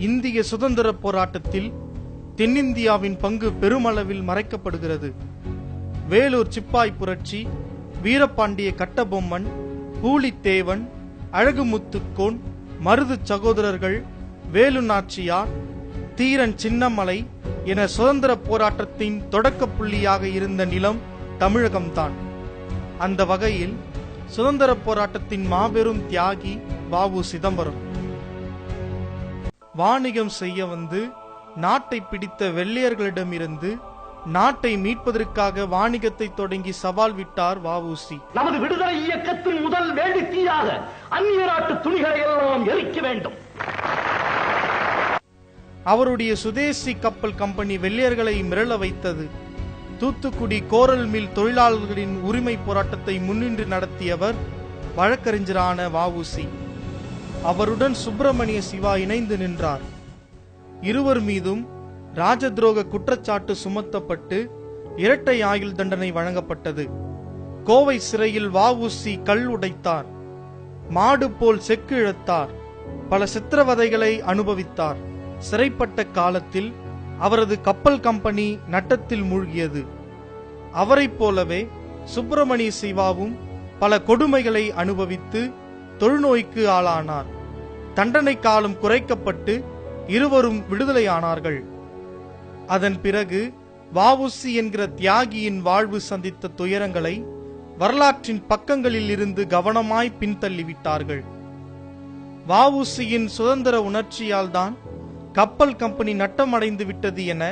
இந்திய சுதந்திர போராட்டத்தில் தென்னிந்தியாவின் பங்கு பெருமளவில் மறைக்கப்படுகிறது. வேலூர் சிப்பாய் புரட்சி, வீரபாண்டிய கட்டபொம்மன், பூலித்தேவன், அழகுமுத்துக்கோன், மருது சகோதரர்கள், வேலு நாச்சியார், தீரன் சின்னமலை என சுதந்திர போராட்டத்தின் தொடக்க புள்ளியாக இருந்த நிலம் தமிழகம்தான். அந்த வகையில் சுதந்திர போராட்டத்தின் மாபெரும் தியாகி வ.உ. சிதம்பரம். வாணிகம் செய்ய வந்து நாட்டை பிடித்த வெள்ளையர்களிடமிருந்து நாட்டை மீட்பதற்காக வாணிகத்தை தொடங்கி சவால் விட்டார் வ.உ.சி. நமது விடுதலை இயக்கத்தின் முதல் வேண்டித்தீயாக அந்நிய நாட்டு துணிகளை எல்லாம் எரிக்க வேண்டும். அவருடைய சுதேசி கப்பல் கம்பெனி வெள்ளையர்களை மிரள வைத்தது. தூத்துக்குடி கோரல் மில் தொழிலாளர்களின் உரிமை போராட்டத்தை முன்னின்று நடத்தியவர் வழக்கறிஞரான வ.உ.சி. அவருடன் சுப்பிரமணிய சிவா இணைந்து நின்றார். இருவர் மீதும் ராஜதுரோக குற்றச்சாட்டு சுமத்தப்பட்டு இரட்டை ஆயுள் தண்டனை வழங்கப்பட்டது. கோவை சிறையில் வ.உ.சி. கல் உடைத்தார், மாடு போல் செக்கு இழுத்தார், பல சித்திரவதைகளை அனுபவித்தார். சிறைப்பட்ட காலத்தில் அவரது கப்பல் கம்பெனி நட்டத்தில் மூழ்கியது. அவரைப் போலவே சுப்பிரமணிய சிவாவும் பல கொடுமைகளை அனுபவித்து தொழுநோய்க்கு ஆளானார். தண்டனை காலம் குறைக்கப்பட்டு இருவரும் விடுதலையானார்கள். அதன் பிறகு வ.உ.சி. என்கிற தியாகியின் வாழ்வு சந்தித்த துயரங்களை வரலாற்றின் பக்கங்களில் இருந்து கவனமாய் பின்தள்ளிவிட்டார்கள். வ.உ.சி.யின் சுதந்திர உணர்ச்சியால் தான் கப்பல் கம்பெனி நட்டமடைந்து விட்டது என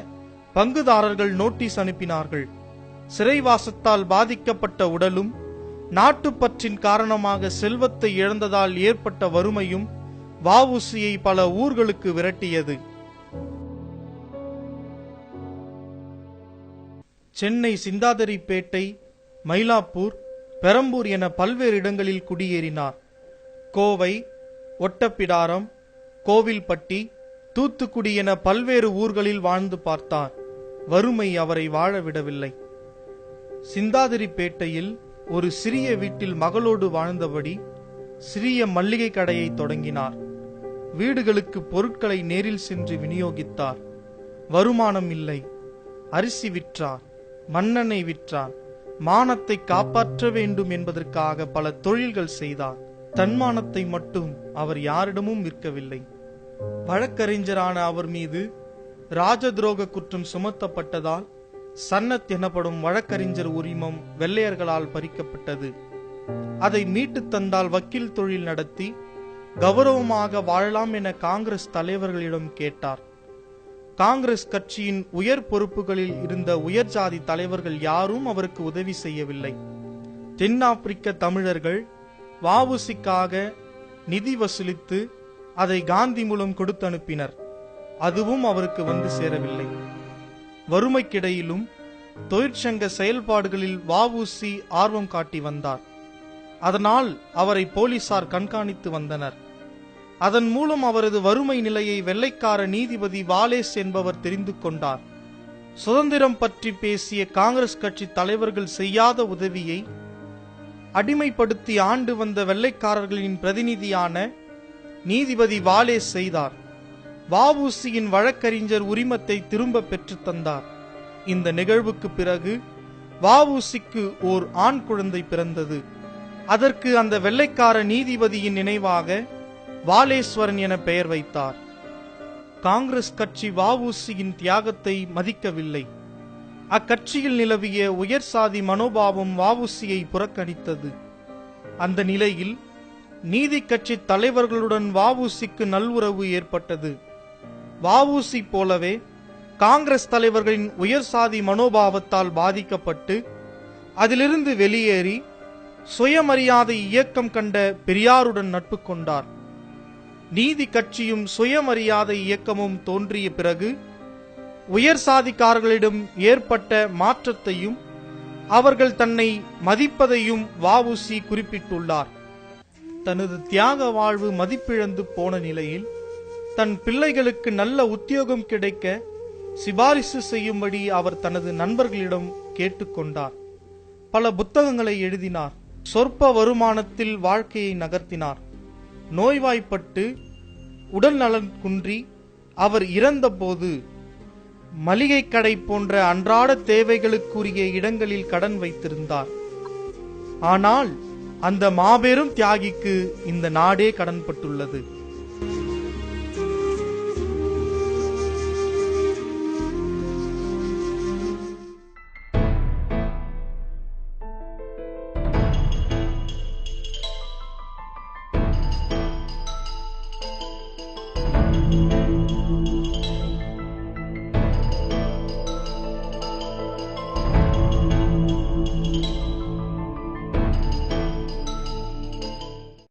பங்குதாரர்கள் நோட்டீஸ் அனுப்பினார்கள். சிறைவாசத்தால் பாதிக்கப்பட்ட உடலும் நாட்டுப்பற்றின் காரணமாக செல்வத்தை இழந்ததால் ஏற்பட்ட வறுமையும் வ.உ.சி.யை பல ஊர்களுக்கு விரட்டியது. சென்னை சிந்தாதிரிப்பேட்டை, மயிலாப்பூர், பெரம்பூர் என பல்வேறு இடங்களில் குடியேறினார். கோவை, ஒட்டப்பிடாரம், கோவில்பட்டி, தூத்துக்குடி என பல்வேறு ஊர்களில் வாழ்ந்து பார்த்தார். வறுமை அவரை வாழவிடவில்லை. சிந்தாதிரிப்பேட்டையில் ஒரு சிறிய வீட்டில் மகளோடு வாழ்ந்தபடி சிறிய மல்லிகை கடையை தொடங்கினார். வீடுகளுக்கு பொருட்களை நேரில் சென்று விநியோகித்தார். வருமானம் இல்லை. அரிசி விற்றார், மண்ணெண்ணெய் விற்றார். மானத்தை காப்பாற்ற வேண்டும் என்பதற்காக பல தொழில்கள் செய்தார். தன்மானத்தை மட்டும் அவர் யாரிடமும் விற்கவில்லை. வழக்கறிஞரான அவர் மீது ராஜதுரோக குற்றம் சுமத்தப்பட்டதால் சன்னத் எனப்படும் வழக்கறிஞர் உரிமம் வெள்ளையர்களால் பறிக்கப்பட்டது. அதை மீட்டு தந்தால் வக்கீல் தொழில் நடத்தி கௌரவமாக வாழலாம் என காங்கிரஸ் தலைவர்களிடம் கேட்டார். காங்கிரஸ் கட்சியின் உயர் பொறுப்புகளில் இருந்த உயர் ஜாதி தலைவர்கள் யாரும் அவருக்கு உதவி செய்யவில்லை. தென்னாப்பிரிக்க தமிழர்கள் வ.உ.சி.க்காக நிதி வசூலித்து அதை காந்தி மூலம் கொடுத்து அனுப்பினர். அதுவும் அவருக்கு வந்து சேரவில்லை. வறுமைக்கிடையிலும் தொழிற்சங்க செயல்பாடுகளில் வ.உ.சி. ஆர்வம் காட்டி வந்தார். அதனால் அவரை போலீசார் கண்காணித்து வந்தனர். அதன் மூலம் அவரது வறுமை நிலையை வெள்ளைக்கார நீதிபதி வாலேஸ் என்பவர் தெரிந்து கொண்டார். சுதந்திரம் பற்றி பேசிய காங்கிரஸ் கட்சி தலைவர்கள் செய்யாத உதவியை அடிமைப்படுத்தி ஆண்டு வந்த வெள்ளைக்காரர்களின் பிரதிநிதியான நீதிபதி வாலேஸ் செய்தார். வ.உ.சி.யின் வழக்கறிஞர் உரிமத்தை திரும்ப பெற்று தந்தார். இந்த நிகழ்வுக்கு பிறகு வ.உ.சி.க்கு ஓர் ஆண் குழந்தை பிறந்தது. அதற்கு அந்த வெள்ளைக்கார நீதிபதியின் நினைவாக வாலேஸ்வரன் என பெயர் வைத்தார். காங்கிரஸ் கட்சி வ.உ.சி.யின் தியாகத்தை மதிக்கவில்லை. அக்கட்சியில் நிலவிய உயர் சாதி மனோபாவம் வ.உ.சி.யை புறக்கணித்தது. அந்த நிலையில் நீதி கட்சி தலைவர்களுடன் வ.உ.சி.க்கு நல்வுறவு ஏற்பட்டது. வ.உ.சி. போலவே காங்கிரஸ் தலைவர்களின் உயர் சாதி மனோபாவத்தால் பாதிக்கப்பட்டு அதிலிருந்து வெளியேறி சுயமரியாதை இயக்கம் கண்ட பெரியாருடன் நட்பு கொண்டார். நீதி கட்சியும் சுயமரியாதை இயக்கமும் தோன்றிய பிறகு உயர் சாதிக்காரர்களிடம் ஏற்பட்ட மாற்றத்தையும் அவர்கள் தன்னை மதிப்பதையும் வ.உ.சி. குறிப்பிட்டுள்ளார். தனது தியாக வாழ்வு மதிப்பிழந்து போன நிலையில் தன் பிள்ளைகளுக்கு நல்ல உத்தியோகம் கிடைக்க சிபாரிசு செய்யும்படி அவர் தனது நண்பர்களிடம் கேட்டுக்கொண்டார். பல புத்தகங்களை எழுதினார். சொற்ப வருமானத்தில் வாழ்க்கையை நகர்த்தினார். நோய்வாய்ப்பட்டு உடல் நலன் குன்றி அவர் இறந்தபோது மளிகை கடை போன்ற அன்றாட தேவைகளுக்குரிய இடங்களில் கடன் வைத்திருந்தார். ஆனால் அந்த மாபெரும் தியாகிக்கு இந்த நாடே கடன்பட்டுள்ளது.